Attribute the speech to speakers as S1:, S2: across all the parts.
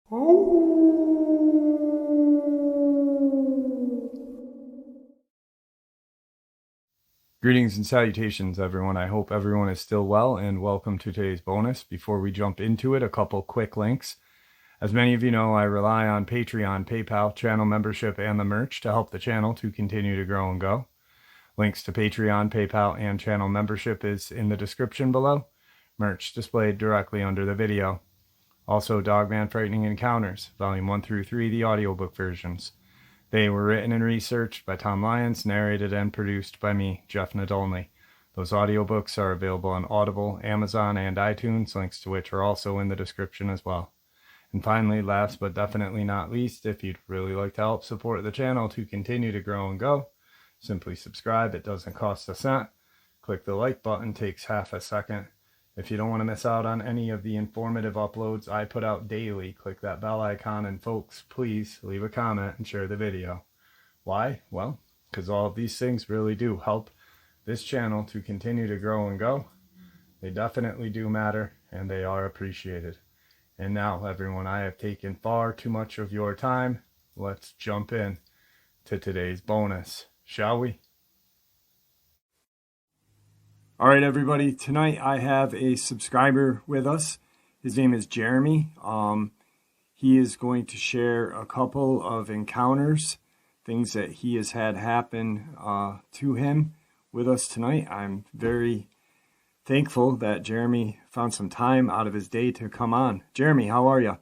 S1: Greetings and salutations, everyone. I hope everyone is still well, and welcome to today's bonus. Before we jump into it, a couple quick links. As many of you know, I rely on Patreon, PayPal, channel membership, and the merch to help the channel to continue to grow and go. Links to Patreon, PayPal, and channel membership is in the description below. Merch displayed directly under the video. Also, Dogman Frightening Encounters, Volume 1 through 3, the audiobook versions. They were written and researched by Tom Lyons, narrated and produced by me, Jeff Nadolny. Those audiobooks are available on Audible, Amazon, and iTunes, links to which are also in the description as well. And finally, last but definitely not least, if you'd really like to help support the channel to continue to grow and go, simply subscribe. It doesn't cost a cent. Click the like button, takes half a second. If you don't want to miss out on any of the informative uploads I put out daily, click that bell icon, and folks, please leave a comment and share the video. Why? Well, because all of these things really do help this channel to continue to grow and go. They definitely do matter, and they are appreciated. And now, everyone, I have taken far too much of your time. Let's jump in to today's bonus, shall we? All right, everybody, tonight I have a subscriber with us. His name is Jeremy. He is going to share a couple of encounters, things that he has had happen to him with us tonight. I'm very thankful that Jeremy found some time out of his day to come on. Jeremy, how are you?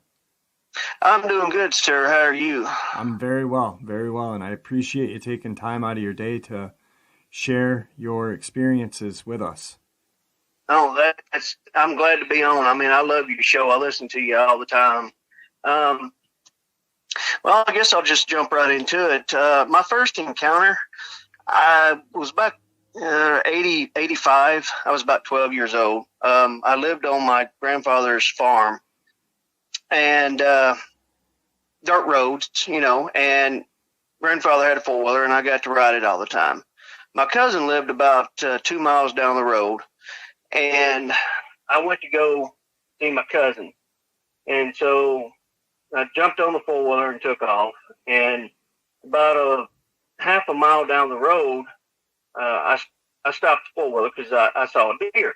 S2: I'm doing good, sir. How are you?
S1: I'm very well, and I appreciate you taking time out of your day to share your experiences with us.
S2: Oh, I'm glad to be on. I mean, I love your show. I listen to you all the time. Well, I guess I'll just jump right into it. My first encounter, I was about 85. I was about 12 years old. I lived on my grandfather's farm and dirt roads, and grandfather had a four-wheeler, and I got to ride it all the time. My cousin lived about 2 miles down the road, and I went to go see my cousin. And so I jumped on the four-wheeler and took off. And about a half a mile down the road, I stopped the four-wheeler because I saw a deer.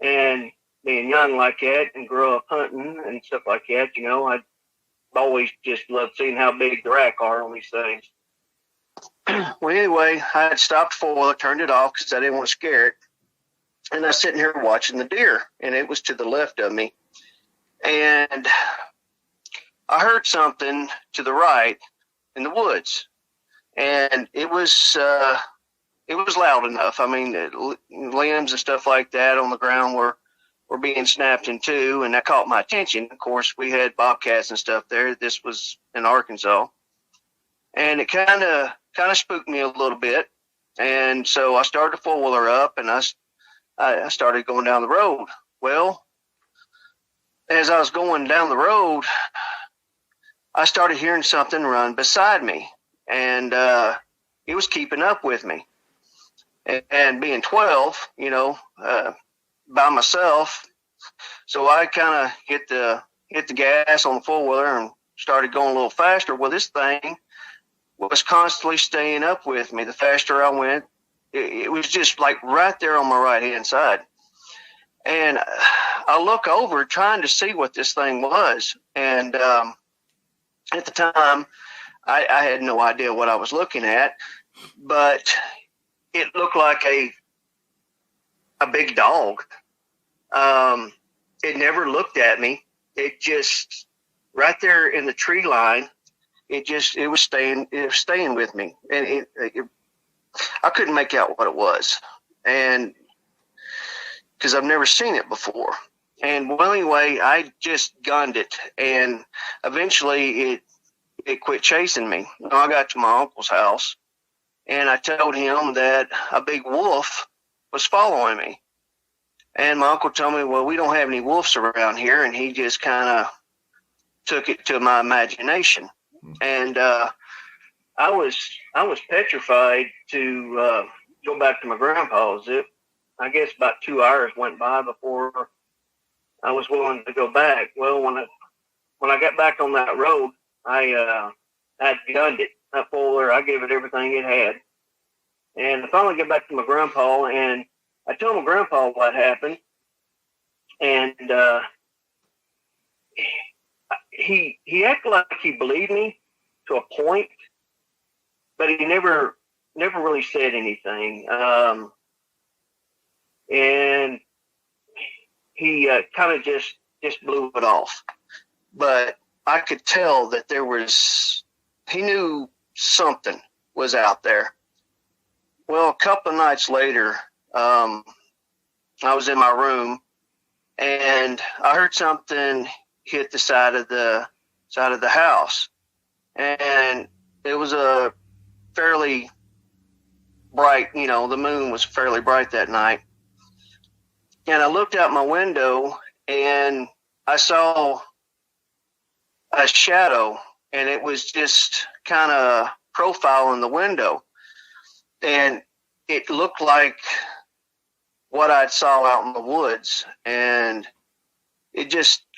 S2: And being young like that and grew up hunting and stuff like that, I always just loved seeing how big the rack are on these things. Well, anyway, I had stopped four-wheeler, turned it off because I didn't want to scare it. And I was sitting here watching the deer, and it was to the left of me. And I heard something to the right in the woods, and it was loud enough. I mean, limbs and stuff like that on the ground were being snapped in two, and that caught my attention. Of course, we had bobcats and stuff there. This was in Arkansas, and it kind of spooked me a little bit. And so I started the four-wheeler up, and I started going down the road. Well, as I was going down the road, I started hearing something run beside me, and it was keeping up with me. And being 12, by myself, so I kind of hit the gas on the four-wheeler and started going a little faster. Well, this thing was constantly staying up with me. The faster I went, it was just like right there on my right-hand side. And I look over trying to see what this thing was. And at the time, I had no idea what I was looking at, but it looked like a big dog. It never looked at me. It just right there in the tree line. It was staying with me, and I couldn't make out what it was, and because I've never seen it before. And well, anyway, I just gunned it, and eventually it quit chasing me. I got to my uncle's house, and I told him that a big wolf was following me. And my uncle told me, well, we don't have any wolves around here, and he just kind of took it to my imagination. And I was petrified to go back to my grandpa's. I guess about 2 hours went by before I was willing to go back. Well, when when I got back on that road, I gunned it. That four-wheeler, I gave it everything it had. And I finally got back to my grandpa, and I told my grandpa what happened. And he acted like he believed me to a point, but he never really said anything. And he kind of just blew it off. But I could tell that he knew something was out there. Well, a couple of nights later, I was in my room and I heard something hit the side of the house, and it was a fairly bright, the moon was fairly bright that night. And I looked out my window and I saw a shadow, and it was just kind of profiling the window. And it looked like what I saw out in the woods. And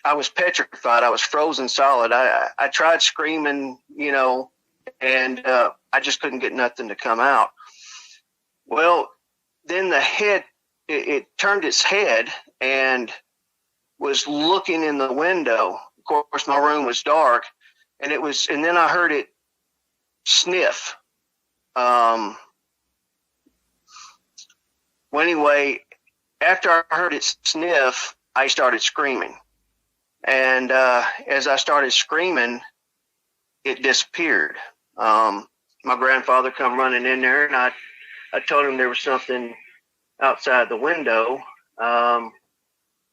S2: I was petrified. I was frozen solid. I tried screaming, and I just couldn't get nothing to come out. Well, then the head, it turned its head and was looking in the window. Of course, my room was dark, and then I heard it sniff. Well, anyway, after I heard it sniff, I started screaming. And as I started screaming, it disappeared. My grandfather come running in there, and I told him there was something outside the window.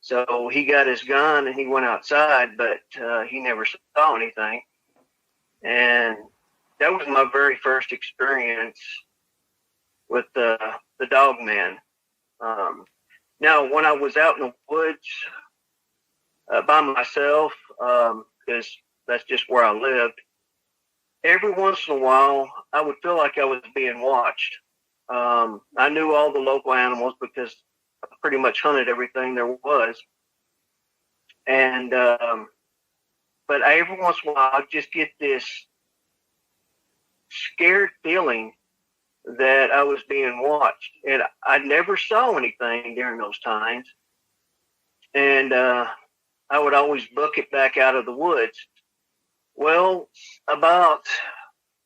S2: So he got his gun and he went outside, but he never saw anything. And that was my very first experience with the Dogman. Now, when I was out in the woods by myself, because that's just where I lived, every once in a while, I would feel like I was being watched. I knew all the local animals because I pretty much hunted everything there was. And, but every once in a while, I'd just get this scared feeling that I was being watched. And I never saw anything during those times. And I would always book it back out of the woods. Well, about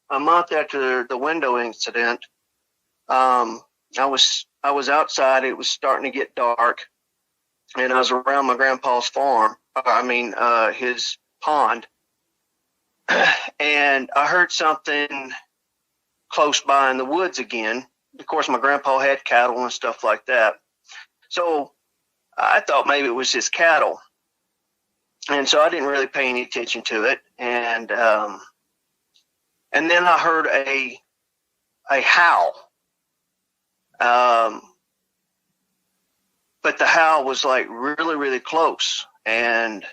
S2: a month after the window incident, I was outside. It was starting to get dark, and I was around my grandpa's farm. His pond, and I heard something close by in the woods again. Of course, my grandpa had cattle and stuff like that, so I thought maybe it was his cattle, and so I didn't really pay any attention to it. And then I heard a howl. But the howl was like really, really close, and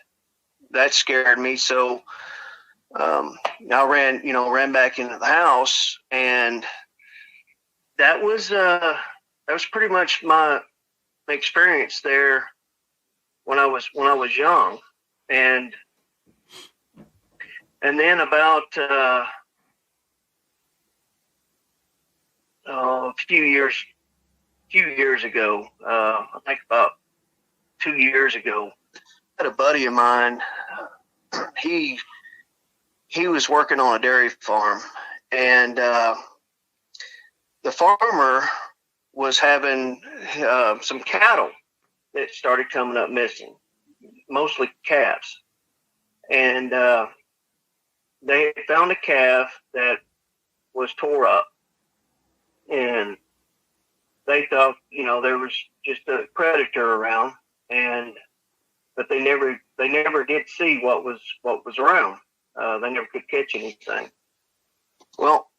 S2: that scared me. So I ran back into the house, and that was pretty much my experience there when I was young. And then about a few years ago, I think about 2 years ago, I had a buddy of mine. He was working on a dairy farm, and the farmer was having some cattle that started coming up missing, mostly calves. And they had found a calf that was tore up, and they thought, there was just a predator around, but they never did see what was around. They never could catch anything. Well,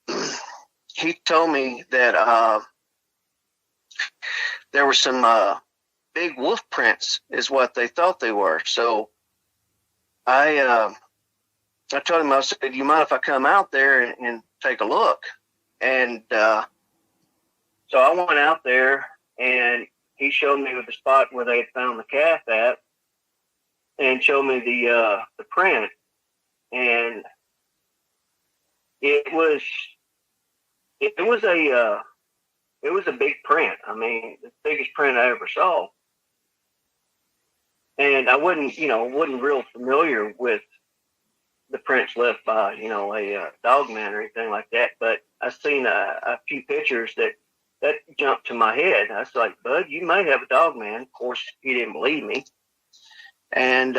S2: he told me that there were some big wolf prints, is what they thought they were. So I told him, I said, "Do you mind if I come out there and take a look?" And so I went out there, and he showed me the spot where they had found the calf at, and showed me the print.
S3: and it was a big print. I mean, the biggest print I ever saw. And I wasn't real familiar with the prints left by, a Dogman or anything like that. But I seen a few pictures that jumped to my head. I was like, Bud, you might have a Dogman. Of course, he didn't believe me. And,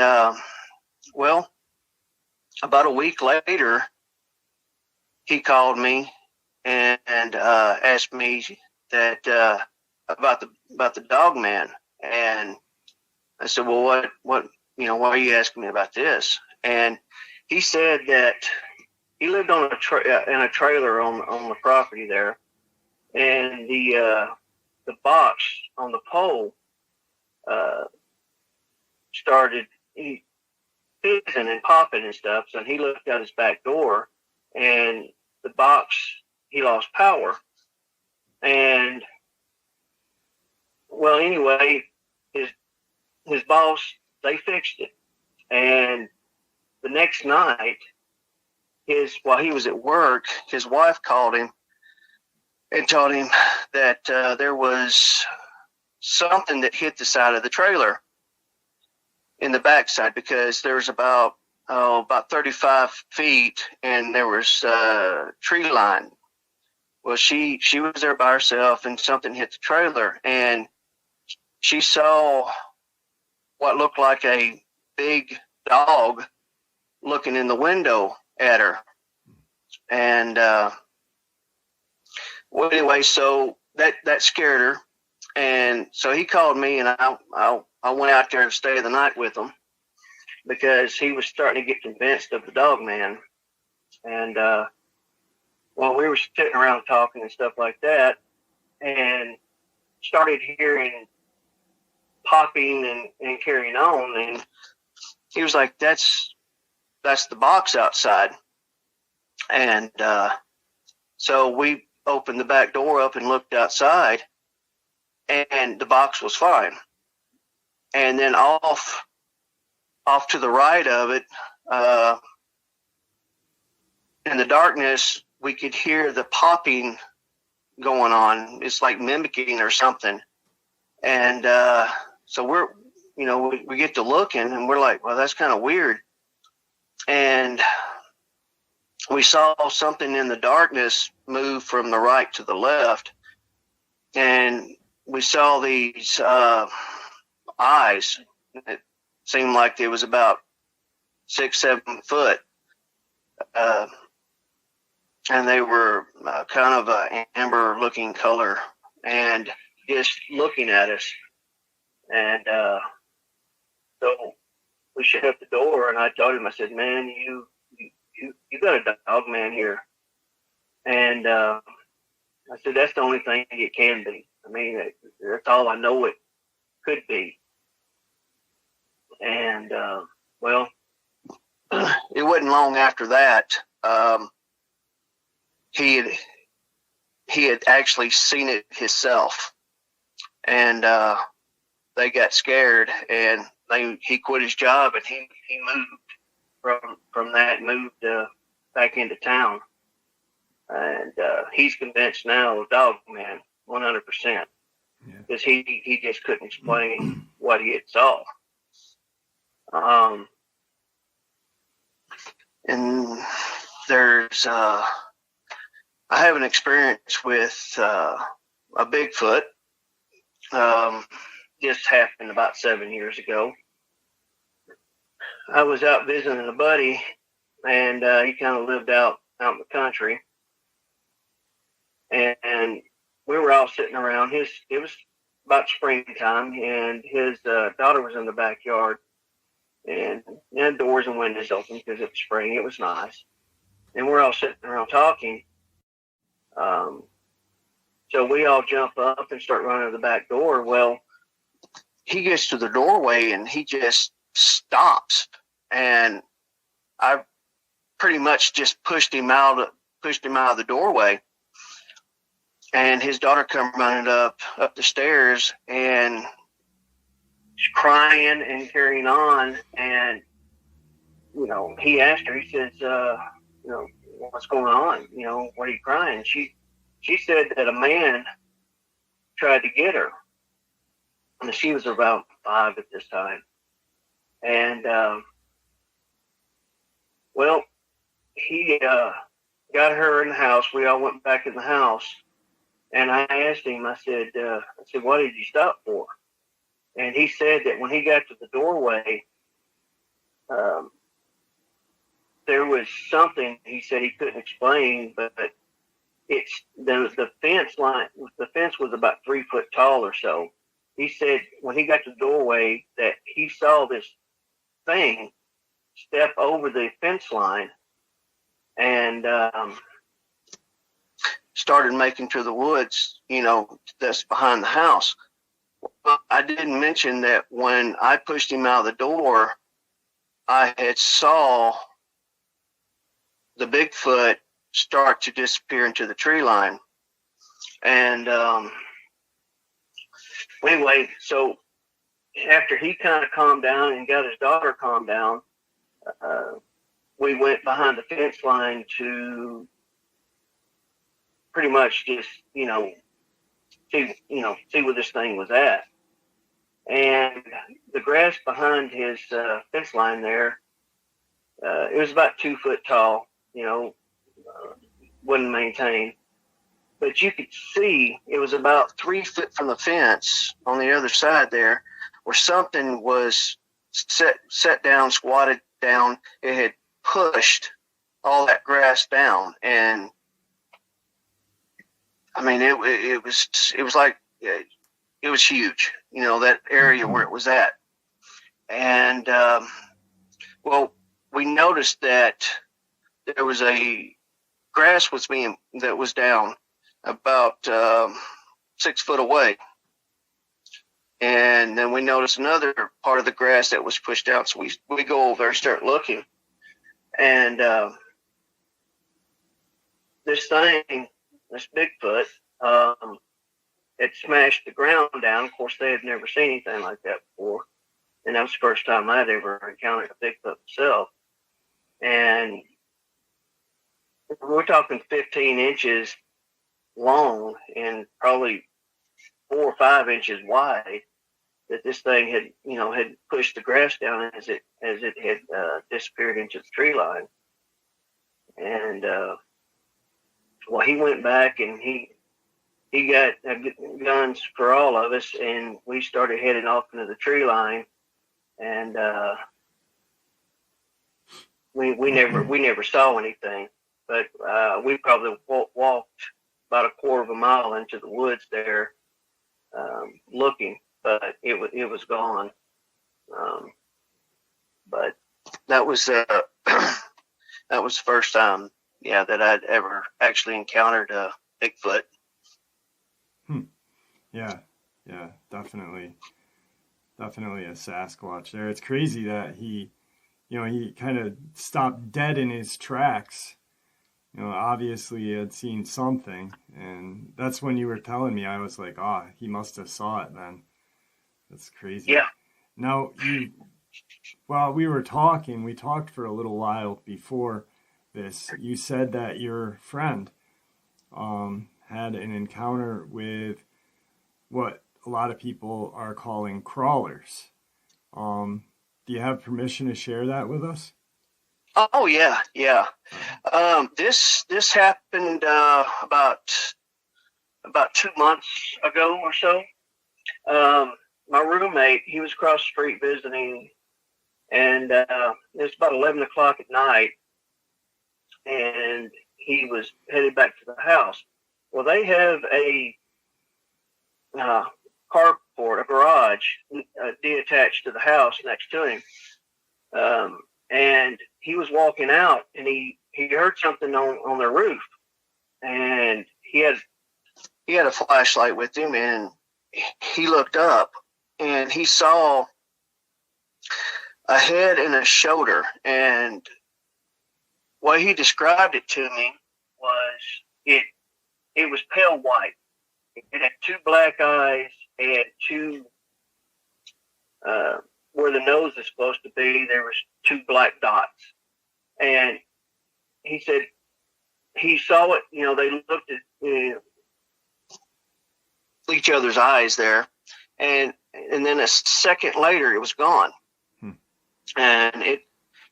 S3: well, about a week later, he called me and asked me that about the Dogman. And I said, well, what, why are you asking me about this? And he said that he lived on in a trailer on the property there, and the box on the pole started fizzing and popping and stuff. So he looked out his back door, and the box, he lost power. And well, anyway, his boss, they fixed it. And the next night, while he was at work, his wife called him and told him that there was something that hit the side of the trailer in the backside, because there was about 35 feet and there was tree line. Well, she was there by herself and something hit the trailer, and she saw what looked like a big dog looking in the window at her. And well, anyway, so that scared her. And so he called me, and I went out there to stay the night with him, because he was starting to get convinced of the Dogman. And while we were sitting around talking and stuff like that, and started hearing popping and carrying on, and he was like, that's the box outside. And so we opened the back door up and looked outside, and the box was fine. And then off to the right of it, in the darkness, we could hear the popping going on. It's like mimicking or something. And so we get to looking, and we're like, well, that's kind of weird. And we saw something in the darkness move from the right to the left, and we saw these eyes. It seemed like it was about 6-7 foot, and they were kind of an amber-looking color, and just looking at us. And so we shut up the door, and I told him, I said, man, you got a Dogman here. And I said, that's the only thing it can be. I mean, that's all I know it could be. And well, it wasn't long after that. He had actually seen it himself, and they got scared, and he quit his job, and he moved from that, moved back into town, and he's convinced now of Dogman 100%, because he just couldn't explain what he had saw. And there's I have an experience with a Bigfoot. Just happened about 7 years ago. I was out visiting a buddy, and he kind of lived out in the country. And we were all sitting around. It was about springtime, and his daughter was in the backyard, and had doors and windows open because it was spring. It was nice. And we're all sitting around talking. So we all jump up and start running to the back door. Well, he gets to the doorway and he just stops, and I pretty much just pushed him out of the doorway. And his daughter come running up the stairs, and she's crying and carrying on. And he asked her, he says, what's going on? What are you crying? She said that a man tried to get her. And she was about 5 at this time. And, he got her in the house. We all went back in the house. And I asked him, I said, what did you stop for? And he said that when he got to the doorway, there was something he said he couldn't explain, but it's the fence line. The fence was about 3 foot tall or so. He said when he got to the doorway that he saw this thing step over the fence line and
S2: started making to the woods, that's behind the house. Well, I didn't mention that when I pushed him out of the door, I had saw the Bigfoot start to disappear into the tree line. And anyway, so after he kind of calmed down and got his daughter calmed down, we went behind the fence line to pretty much just, see where this thing was at. And the grass behind his fence line there, it was about 2 foot tall, wasn't maintained. But you could see it was about 3 foot from the fence on the other side there, where something was set down, squatted down. It had pushed all that grass down, and I mean, it was like it was huge, that area where it was at. And we noticed that there was grass that was down about 6 foot away. And then we noticed another part of the grass that was pushed out. So we go over there and start looking. And this Bigfoot, it smashed the ground down. Of course, they had never seen anything like that before. And that was the first time I'd ever encountered a Bigfoot myself. And we're talking 15 inches long and probably 4 or 5 inches wide, that this thing had pushed the grass down as it had disappeared into the tree line. And he went back and he got guns for all of us, and we started heading off into the tree line. And we never saw anything, but we probably walked about a quarter of a mile into the woods there, looking, but it was gone. But that was that was the first time, that I'd ever actually encountered a Bigfoot.
S1: Yeah, definitely a Sasquatch there. It's crazy that he kind of stopped dead in his tracks. Obviously he had seen something, and that's when you were telling me, I was like, he must have saw it then. That's crazy.
S2: Yeah.
S1: Now, while we talked for a little while before this. You said that your friend had an encounter with what a lot of people are calling crawlers. Do you have permission to share that with us?
S2: Oh yeah. This happened about 2 months ago or so. My roommate, he was across the street visiting, and it was about 11 o'clock at night, and he was headed back to the house. Well, they have a carport, a garage, detached to the house next to him. And he was walking out, and he heard something on the roof, and he had a flashlight with him, and he looked up, and he saw a head and a shoulder. And what he described it to me was it was pale white. It had two black eyes. It had two
S3: where the nose is supposed to be, there was 2 black dots. And he said he saw it, they looked at
S2: each other's eyes there. And then a second later, it was gone. And it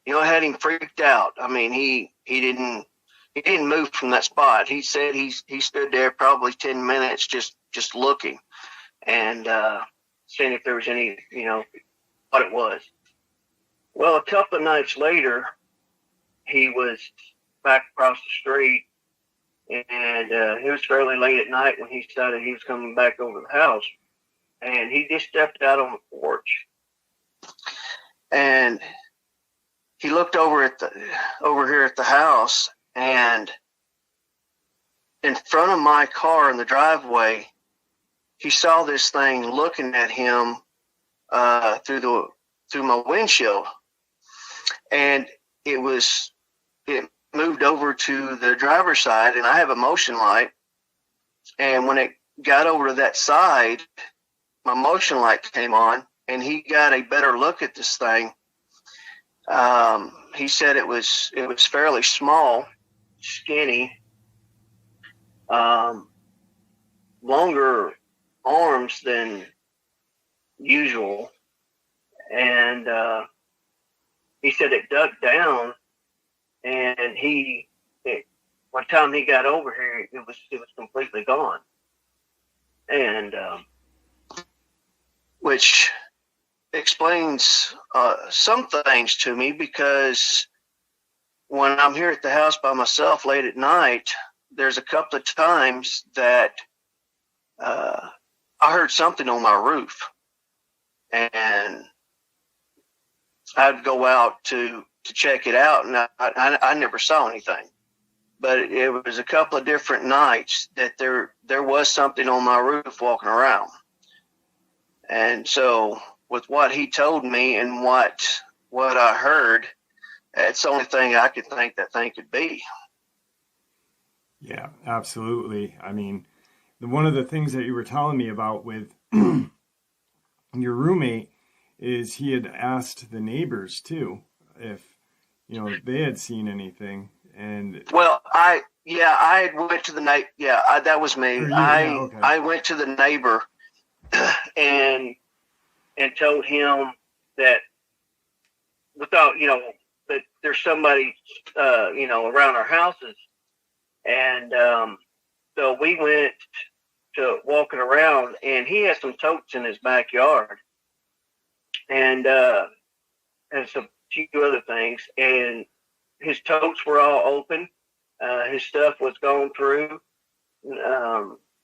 S2: had him freaked out. I mean, he didn't move from that spot. He said he stood there probably 10 minutes just looking and seeing if there was any, what it was. Well, a couple of nights later, he was back across the street, and it was fairly late at night when he decided he was coming back over the house, and he just stepped out on the porch. And he looked over here at the house, and in front of my car in the driveway, he saw this thing looking at him through my windshield, and it moved over to the driver's side, and I have a motion light, and when it got over to that side, my motion light came on, and he got a better look at this thing. He said it was fairly small, skinny, longer arms than usual, and he said it dug down, and by the time he got over here, it was completely gone, and which explains some things to me, because when I'm here at the house by myself late at night, there's a couple of times that I heard something on my roof, and I'd go out to check it out, and I never saw anything. But it was a couple of different nights that there was something on my roof walking around. And so with what he told me and what I heard, it's the only thing I could think that thing could be.
S1: Yeah, absolutely. I mean, one of the things that you were telling me about with your roommate is he had asked the neighbors too if they had seen anything. And
S2: well, I went to the neighbor. Yeah, that was me.
S1: Okay.
S2: I went to the neighbor
S3: and told him that without that there's somebody around our houses, and so we went to walking around, and he had some totes in his backyard, and some few other things, and his totes were all open. His stuff was gone through.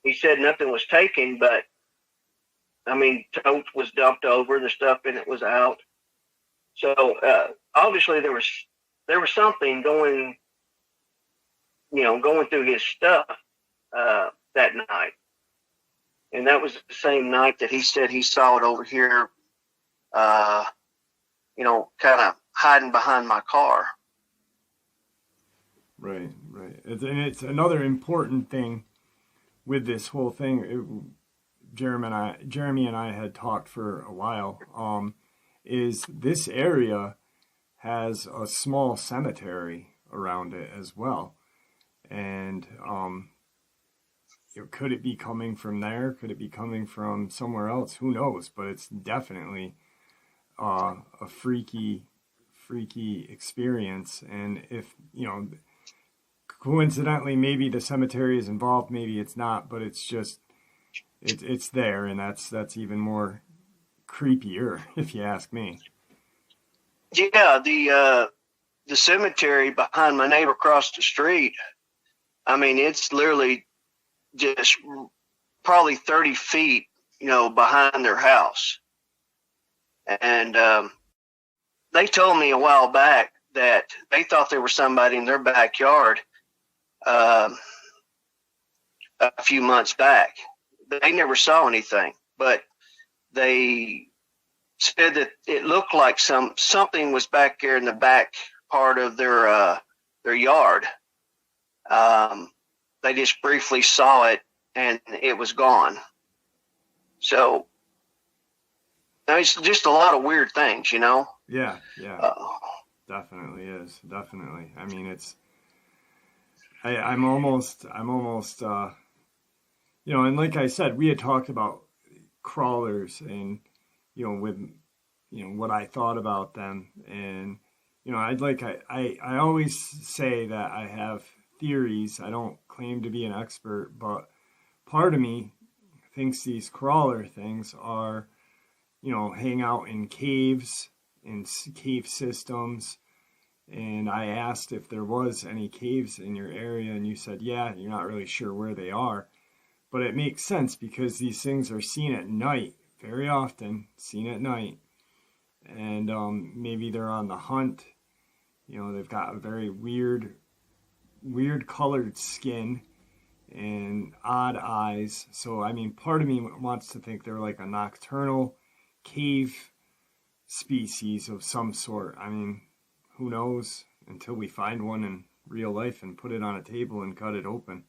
S3: He said nothing was taken, but I mean, totes was dumped over. The stuff in it was out. So obviously there was something going through his stuff that night, and that was the same night that he said he saw it over here. Kind of hiding behind my car.
S1: Right. And it's another important thing with this whole thing. Jeremy and I had talked for a while. Is this area has a small cemetery around it as well, and could it be coming from there? Could it be coming from somewhere else? Who knows? But it's definitely a freaky experience. And if coincidentally, maybe the cemetery is involved, maybe it's not, but it's just it's there, and that's even more creepier, if you ask me.
S2: Yeah, the cemetery behind my neighbor across the street, I mean, it's literally just probably 30 feet, behind their house. And they told me a while back that they thought there was somebody in their backyard a few months back. They never saw anything, but they said that it looked like something was back there in the back part of their yard. They just briefly saw it, and it was gone. So It's just a lot of weird things, you know.
S1: Yeah,
S2: Uh,
S1: definitely is. Definitely. I mean, I'm almost, and like I said, we had talked about crawlers and, with, what I thought about them. And, I always say that I have theories. I don't claim to be an expert, but part of me thinks these crawler things are, hang out in caves, in cave systems. And I asked if there was any caves in your area, and you said, yeah, you're not really sure where they are. But it makes sense because these things are seen at night, very often seen at night. And maybe they're on the hunt. They've got a very weird colored skin and odd eyes. So, I mean, part of me wants to think they're like a nocturnal cave species of some sort. I mean, who knows until we find one in real life and put it on a table and cut it open.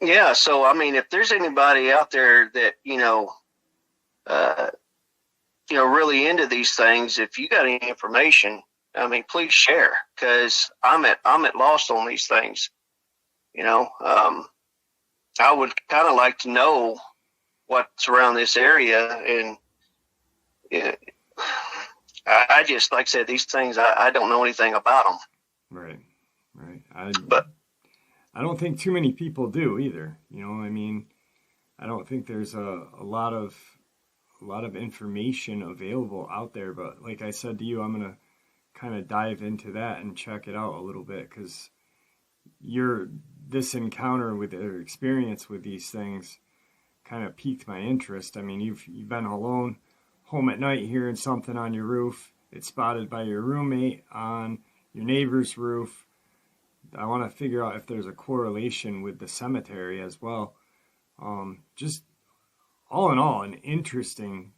S2: yeah. So, I mean, if there's anybody out there that, really into these things, if you got any information, I mean, please share, because I'm at lost on these things. I would kind of like to know what's around this area, and I just, like I said, these things, I don't know anything about them.
S1: Right.
S2: But
S1: I don't think too many people do either. I mean, I don't think there's a lot of information available out there. But like I said to you, I'm gonna kind of dive into that and check it out a little bit, because this encounter with or experience with these things kind of piqued my interest. I mean, you've been alone home at night hearing something on your roof. It's spotted by your roommate on your neighbor's roof. I want to figure out if there's a correlation with the cemetery as well. Just all in all, an interesting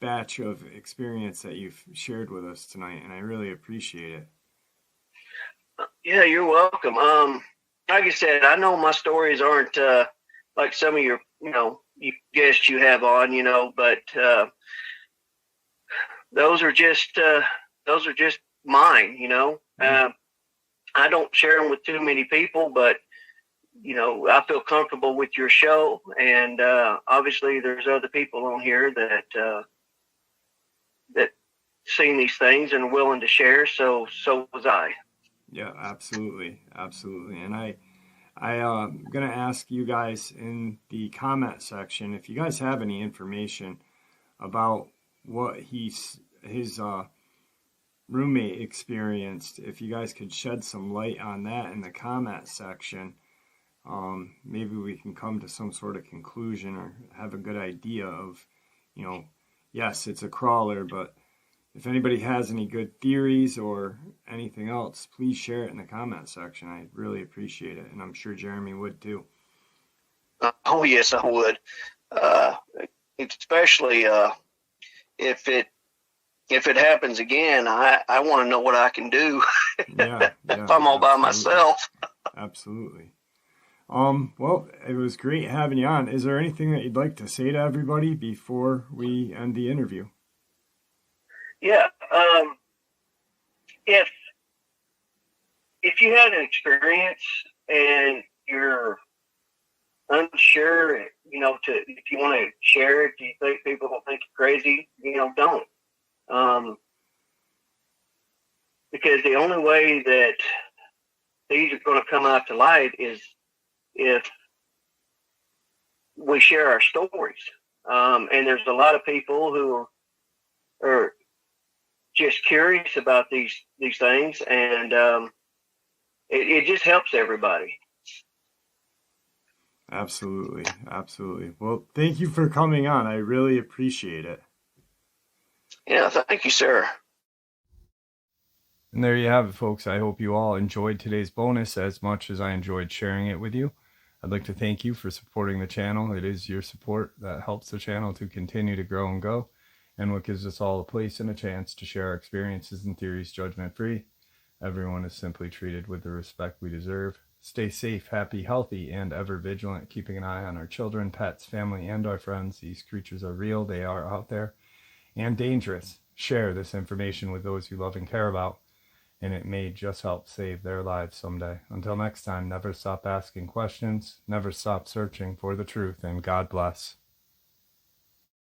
S1: batch of experience that you've shared with us tonight, and I really appreciate it.
S3: Yeah, you're welcome. Like I said, I know my stories aren't like some of your, you guests you have on, but those are just mine, Mm-hmm. I don't share them with too many people, but I feel comfortable with your show, and obviously there's other people on here that seen these things and are willing to share. So was I.
S1: Yeah, absolutely. And I'm gonna ask you guys in the comment section if you guys have any information about what his roommate experienced. If you guys could shed some light on that in the comment section, maybe we can come to some sort of conclusion or have a good idea of, yes, it's a crawler, but if anybody has any good theories or anything else, please share it in the comment section. I'd really appreciate it, and I'm sure Jeremy would too.
S2: Oh yes, I would. Especially if it happens again, I want to know what I can do.
S1: Yeah,
S2: if I'm all by myself.
S1: Absolutely. Well, it was great having you on. Is there anything that you'd like to say to everybody before we end the interview?
S3: Yeah. If you had an experience and you're unsure, if you want to share it, do you think people will think you're crazy? Don't. Because the only way that these are going to come out to light is if we share our stories. And there's a lot of people who are just curious about these things, and it just helps everybody.
S1: Absolutely. Well, thank you for coming on. I really appreciate it.
S2: Yeah, thank you, sir.
S1: And there you have it, folks. I hope you all enjoyed today's bonus as much as I enjoyed sharing it with you. I'd like to thank you for supporting the channel. It is your support that helps the channel to continue to grow and go, and what gives us all a place and a chance to share our experiences and theories judgment-free. Everyone is simply treated with the respect we deserve. Stay safe, happy, healthy, and ever vigilant, keeping an eye on our children, pets, family, and our friends. These creatures are real, they are out there, and dangerous. Share this information with those you love and care about, and it may just help save their lives someday. Until next time, never stop asking questions, never stop searching for the truth, and God bless.